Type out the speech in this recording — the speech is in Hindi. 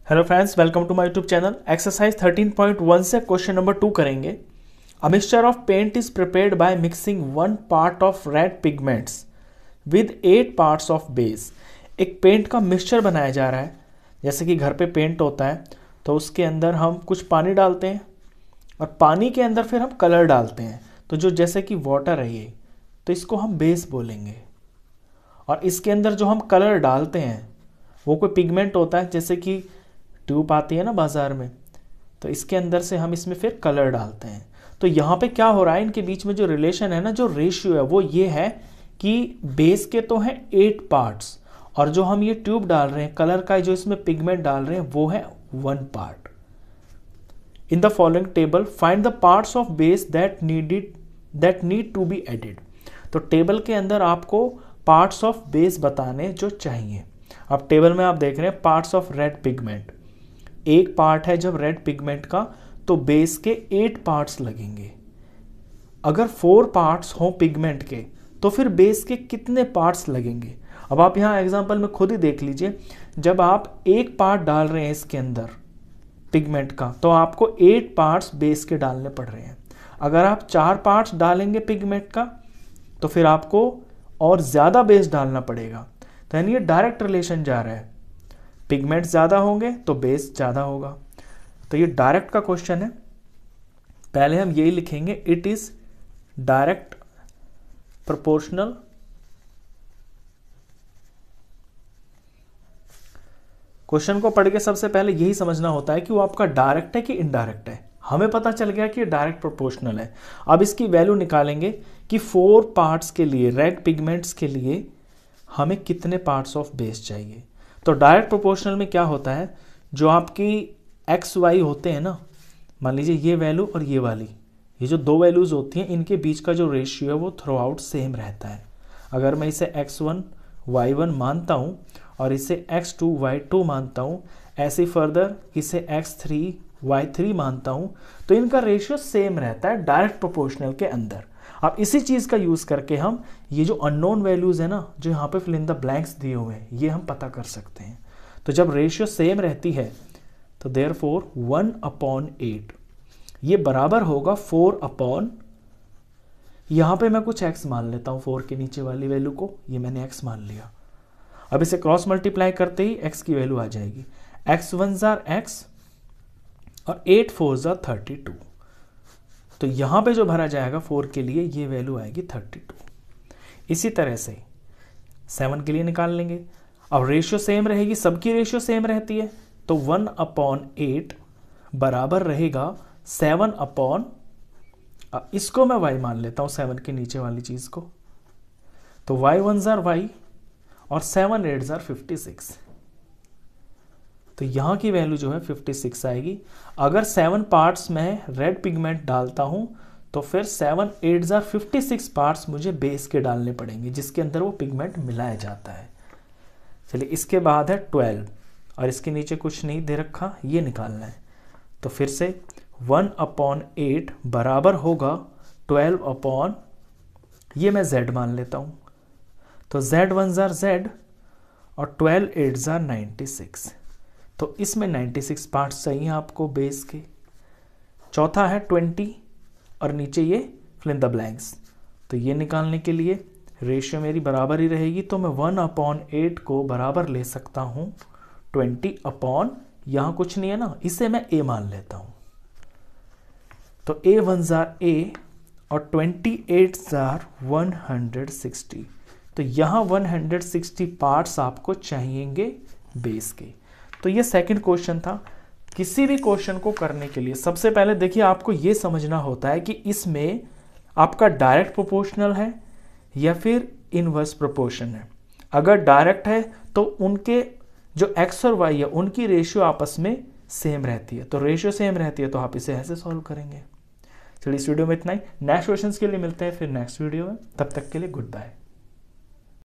Hello friends, welcome to my YouTube channel. Exercise 13.1 से क्वेश्चन नंबर 2 करेंगे। A mixture of paint is prepared by mixing 1 part of red pigments with 8 parts of base. एक पेंट का मिक्सचर बनाया जा रहा है। जैसे कि घर पे पेंट होता है तो उसके अंदर हम कुछ पानी डालते हैं और पानी के अंदर फिर हम कलर डालते हैं। तो जो जैसे कि वाटर है ये, तो इसको हम बेस बोलेंगे। और इसके अंदर जो हम कलर डालते हैं वो कोई पिगमेंट होता है, जैसे कि ट्यूब आती है ना बाजार में, तो इसके अंदर से हम इसमें फिर कलर डालते हैं। तो यहाँ पे क्या हो रहा है, इनके बीच में जो रिलेशन है ना, जो रेशियो है वो ये है कि बेस के तो हैं 8 पार्ट्स और जो हम ये ट्यूब डाल रहे हैं कलर का, जो इसमें पिगमेंट डाल रहे हैं वो है 1 part. In the following table find the parts of base that need to be added. तो टेबल के अंदर आपको पार्ट्स ऑफ बेस बताने जो चाहिए। अब टेबल में आप देख रहे हैं पार्ट्स ऑफ रेड पिगमेंट, एक पार्ट है जब रेड पिगमेंट का, तो बेस के 8 पार्ट्स लगेंगे। अगर 4 पार्ट्स हों पिगमेंट के तो फिर बेस के कितने पार्ट्स लगेंगे। अब आप यहां एग्जांपल में खुद ही देख लीजिए, जब आप एक पार्ट डाल रहे हैं इसके अंदर पिगमेंट का, तो आपको 8 पार्ट्स बेस के डालने पड़ रहे हैं। अगर आप 4 पार्ट्स डालेंगे पिगमेंट का तो फिर आपको और ज्यादा बेस डालना पड़ेगा। तो यानी ये डायरेक्ट रिलेशन जा रहा है, पिगमेंट ज़्यादा होंगे तो बेस ज़्यादा होगा। तो ये डायरेक्ट का क्वेश्चन है। पहले हम यही लिखेंगे, it is direct proportional question को पढ़ के सबसे पहले यही समझना होता है कि वो आपका डायरेक्ट है कि इनडायरेक्ट है। हमें पता चल गया कि डायरेक्ट प्रोपोर्शनल है। अब इसकी वैल्यू निकालेंगे कि 4 पार्ट्स के लिए, रेड पिगमेंट्स के लिए हमें कितने पार्ट्स ऑफ बेस चाहिए। तो डायरेक्ट प्रोपोर्शनल में क्या होता है, जो आपकी एक्स वाई होते हैं ना, मान लीजिए ये वैल्यू और ये वाली, ये जो दो वैल्यूज होती हैं इनके बीच का जो रेशियो है वो थ्रू आउट सेम रहता है। अगर मैं इसे x1 y1 मानता हूँ और इसे x2 y2 मानता हूँ, ऐसे फर्दर इसे x3 y3 मानता हूँ, तो इनका रेशियो सेम रहता है डायरेक्ट प्रोपोर्शनल के अंदर। अब इसी चीज का यूज करके हम ये जो अननोन वैल्यूज है ना, जो यहाँ पे फिल इन द ब्लैंक्स दिए हुए हैं, ये हम पता कर सकते हैं। तो जब रेशियो सेम रहती है तो देयरफॉर 1/8 ये बराबर होगा 4/, यहाँ पे मैं कुछ x मान लेता हूँ, 4 के नीचे वाली वैल्यू को ये मैंने x मान लिया। अब इसे क्रॉस मल्टीप्लाई करते ही x की वैल्यू आ जाएगी, x1 जार x और 8 4 जार 32। तो यहां पे जो भरा जाएगा 4 के लिए ये वैल्यू आएगी 32। इसी तरह से 7 के लिए निकाल लेंगे। अब रेशियो सेम रहेगी, सबकी रेशियो सेम रहती है, तो 1/8 बराबर रहेगा 7/, इसको मैं y मान लेता हूं, 7 के नीचे वाली चीज को, तो y1 जार y और 7 8 जार 56। तो यहाँ की वैल्यू जो है 56 आएगी। अगर 7 पार्ट्स में रेड पिगमेंट डालता हूं तो फिर 7 8 जार 56 पार्ट्स मुझे बेस के डालने पड़ेंगे, जिसके अंदर वो पिगमेंट मिलाया जाता है। चलिए, इसके बाद है 12 और इसके नीचे कुछ नहीं दे रखा, ये निकालना है। तो फिर से 1/8 बराबर होगा 12/, ये मैं z मान लेता हूं, तो z1 जार z और 12 8 जार 96। तो इसमें 96 पार्ट्स चाहिए आपको बेस के। चौथा है 20 और नीचे ये फिल इन द ब्लैंक्स। तो ये निकालने के लिए रेशियो मेरी बराबर ही रहेगी, तो मैं 1/8 को बराबर ले सकता हूं 20/, यहां कुछ नहीं है ना, इसे मैं a मान लेता हूं। तो a1 जार a और 28 जार 160। तो यहां 160 पार्ट्स आपको चाहिएंगे बेस के। तो ये सेकंड क्वेश्चन था। किसी भी क्वेश्चन को करने के लिए सबसे पहले देखिए, आपको ये समझना होता है कि इसमें आपका डायरेक्ट प्रोपोर्शनल है या फिर इनवर्स प्रोपोर्शन है। अगर डायरेक्ट है तो उनके जो x और y है उनकी रेशियो आपस में सेम रहती है। तो रेशियो सेम रहती है तो आप इसे ऐसे सॉल्व करेंगे। चलिए, इस वीडियो में इतना ही। नेक्स्ट क्वेश्चन के लिए मिलते हैं फिर नेक्स्ट वीडियो में। तब तक के लिए गुड बाय।